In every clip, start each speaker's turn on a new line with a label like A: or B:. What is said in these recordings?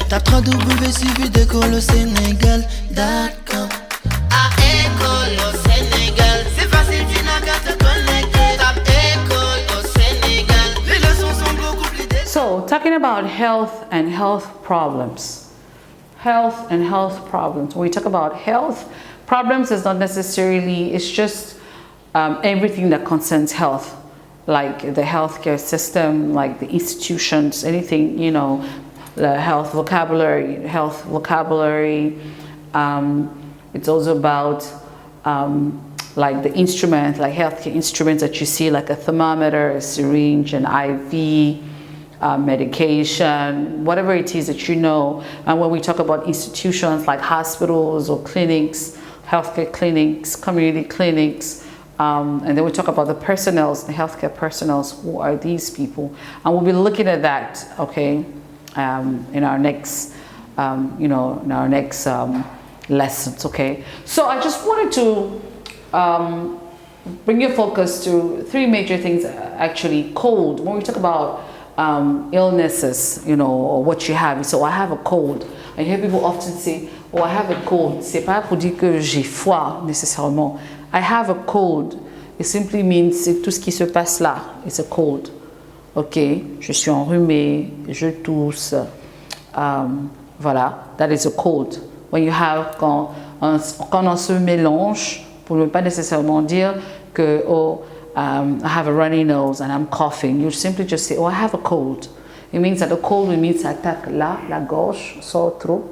A: Tape www.suividecolosénégal.com. À École au Sénégal, c'est facile, tu n'as qu'à te connecter. Tape École au Sénégal, les leçons sont beaucoup plus détaillées.
B: So, talking about health and health problems. Health and health problems. When we talk about health, problems is not necessarily, it's just everything that concerns health, like the healthcare system, like the institutions, anything, you know, the health vocabulary. It's also about like the instruments, like healthcare instruments that you see, like a thermometer, a syringe, an IV, medication, whatever it is that you know. And when we talk about institutions like hospitals or clinics, healthcare clinics, community clinics, and then we talk about the personnel, the healthcare personnel. Who are these people? And we'll be looking at that, okay, in our next, in our next lessons, okay. So I just wanted to bring your focus to three major things. Actually, cold. When we talk about illnesses, you know, or what you have. So I have a cold. I hear people often say, "Oh, I have a cold." C'est pas pour dire que j'ai froid nécessairement. I have a cold. It simply means c'est tout ce qui se passe là. It's a cold. Ok, je suis enrhumé, je tousse. Voilà, that is a cold. When you have quand on se mélange, pour ne pas nécessairement dire que I have a runny nose and I'm coughing. You simply just say, "Oh, I have a cold." It means that the cold means ça attaque là, la gorge, sore throat,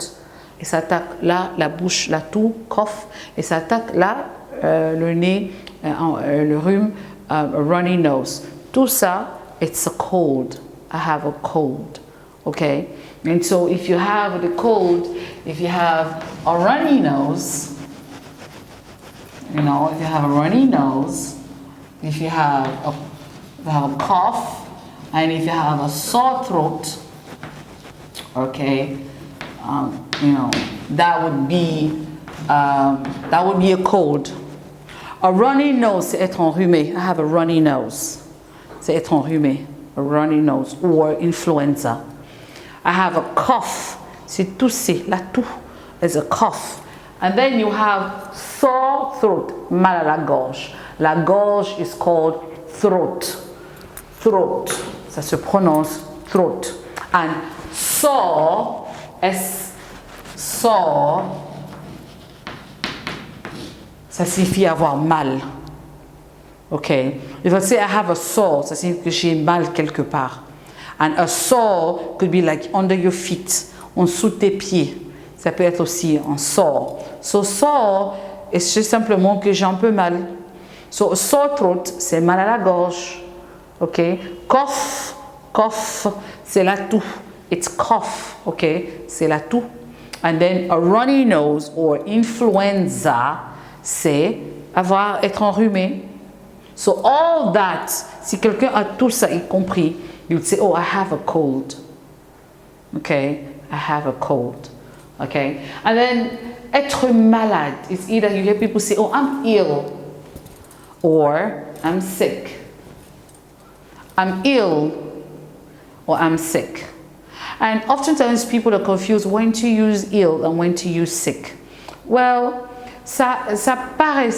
B: et ça attaque là, la bouche, la toux, cough, et ça attaque là, le nez, le rhume, a runny nose. Tout ça, it's a cold. I have a cold. Okay? And so if you have the cold, if you have a runny nose, you know, if you have a runny nose, if you have a cough, and if you have a sore throat, okay, you know, that would be a cold. A runny nose, c'est être enrhumé. I have a runny nose. C'est être enrhumé. A runny nose or influenza. I have a cough. C'est tousser. La toux is a cough. And then you have sore throat. Mal à la gorge. La gorge is called throat. Throat. Ça se prononce throat. And sore, sore, ça signifie avoir mal. Okay. If I say I have a sore, ça signifie que j'ai mal quelque part. And a sore could be like under your feet, en dessous de tes pieds. Ça peut être aussi un sore. So sore, c'est simplement que j'ai un peu mal. So sore throat, c'est mal à la gorge. Okay. Cough, cough, c'est la toux. It's cough, okay, c'est la toux. And then a runny nose or influenza, c'est être enrhumé. So all that, si quelqu'un a tout ça y compris, you would say, "Oh, I have a cold." Okay, I have a cold. Okay, and then être malade is either you hear people say, "Oh, I'm ill," or "I'm sick." I'm ill or I'm sick. And oftentimes people are confused when to use ill and when to use sick. Well, ça paraît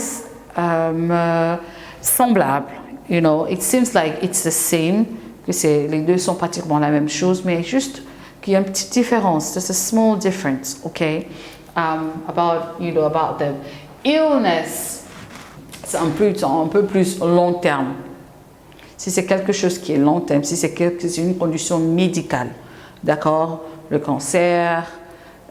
B: semblable, you know, it seems like it's the same, que les deux sont pratiquement la même chose, mais juste qu'il y a une petite différence, just a small difference, okay, about the illness, c'est un peu plus long terme. Si c'est quelque chose qui est long terme, si c'est une condition médicale, d'accord, le cancer,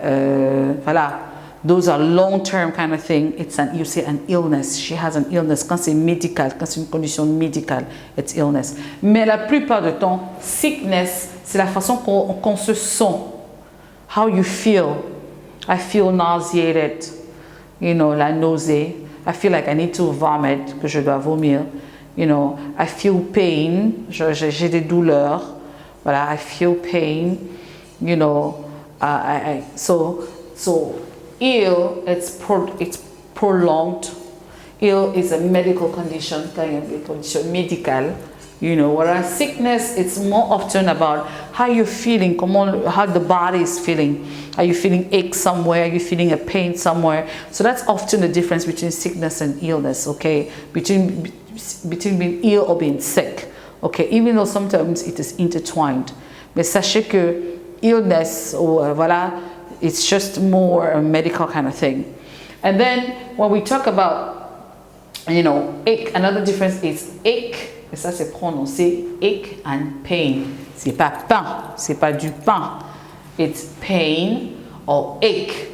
B: voilà, those are long-term kind of thing. You say an illness. She has an illness. Quand c'est médical, quand c'est une condition médicale, it's illness. Mais la plupart du temps, sickness, c'est la façon qu'on se sent. How you feel. I feel nauseated. You know, la nausée. I feel like I need to vomit, que je dois vomir. You know, I feel pain. J'ai des douleurs. Voilà, I feel pain. You know, so ill, it's prolonged. Ill is a medical condition, une condition médicale, You know, whereas sickness, it's more often about how you're feeling, how the body is feeling. Are you feeling ache somewhere? Are you feeling a pain somewhere? So that's often the difference between sickness and illness, okay? Between being ill or being sick, okay? Even though sometimes it is intertwined. Mais sachez que illness, or voilà, it's just more a medical kind of thing. And then when we talk about, you know, ache, another difference is ache. Et ça c'est prononcé ache and pain. C'est pas pain, c'est pas du pain. It's pain or ache.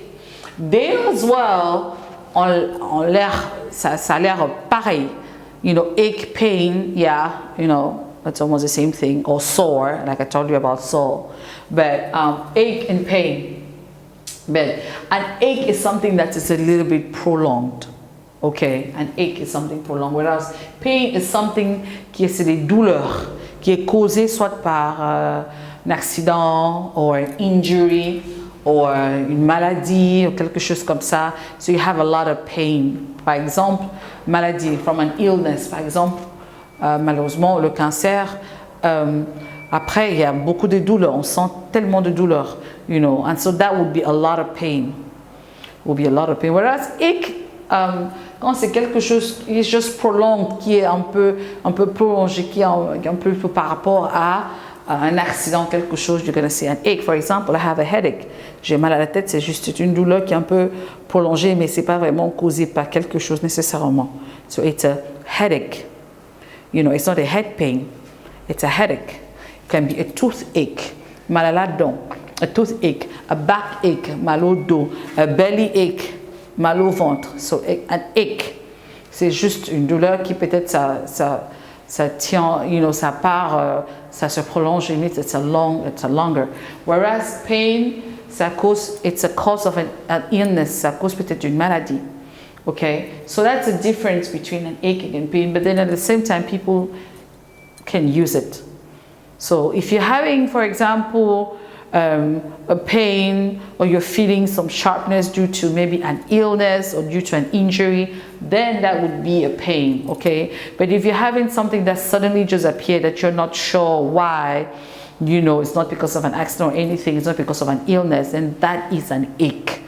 B: They as well, on l'air, ça a l'air pareil. You know, ache, pain, yeah, you know, that's almost the same thing. Or sore, like I told you about sore. But ache and pain. But an ache is something that is a little bit prolonged. Okay, an ache is something prolonged, whereas pain is something qui est des douleurs, qui est causé soit par un accident or an injury or une maladie ou quelque chose comme ça. So you have a lot of pain. Par exemple, maladie from an illness. Par exemple, malheureusement, le cancer. Après, il y a beaucoup de douleurs. On sent tellement de douleurs, you know, and so that would be a lot of pain. Would be a lot of pain. Whereas ache, quand c'est quelque chose qui est juste prolonged, qui est un peu prolongé, qui est un peu par rapport à un accident, quelque chose, you're going to see an ache. For example, I have a headache. J'ai mal à la tête, c'est juste une douleur qui est un peu prolongée, mais c'est pas vraiment causé par quelque chose nécessairement. So it's a headache. You know, it's not a head pain. It's a headache. It can be a toothache, mal à la dent, a toothache, a backache, mal au dos, a belly ache, mal au ventre. So an ache, c'est juste une douleur qui peut-être ça tient, you know, ça part, ça se prolonge, and it's a longer. Whereas pain, it's a cause of an illness, ça cause peut-être une maladie. Okay, so that's the difference between an ache and pain, but then at the same time, people can use it. So if you're having, for example, a pain, or you're feeling some sharpness due to maybe an illness or due to an injury, then that would be a pain, okay? But if you're having something that suddenly just appeared that you're not sure why, you know, it's not because of an accident or anything, it's not because of an illness, then that is an ache,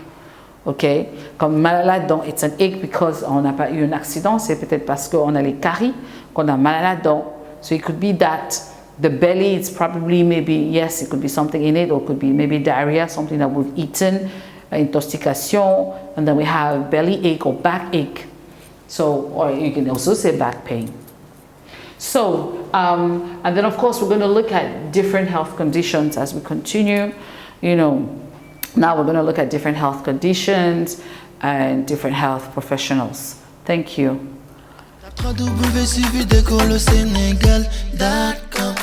B: okay? Comme mal à la dent, it's an ache because on n'a pas eu un accident, c'est peut-être parce qu'on a les caries qu'on a mal à la dent. So it could be that. The belly, it's probably maybe, yes, it could be something in it, or it could be maybe diarrhea, something that we've eaten, intoxication, and then we have belly ache or back ache. So, or you can also say back pain. So, and then of course we're going to look at different health conditions as we continue. You know, now we're going to look at different health conditions and different health professionals. Thank you.
A: www.suividecolosénégal.com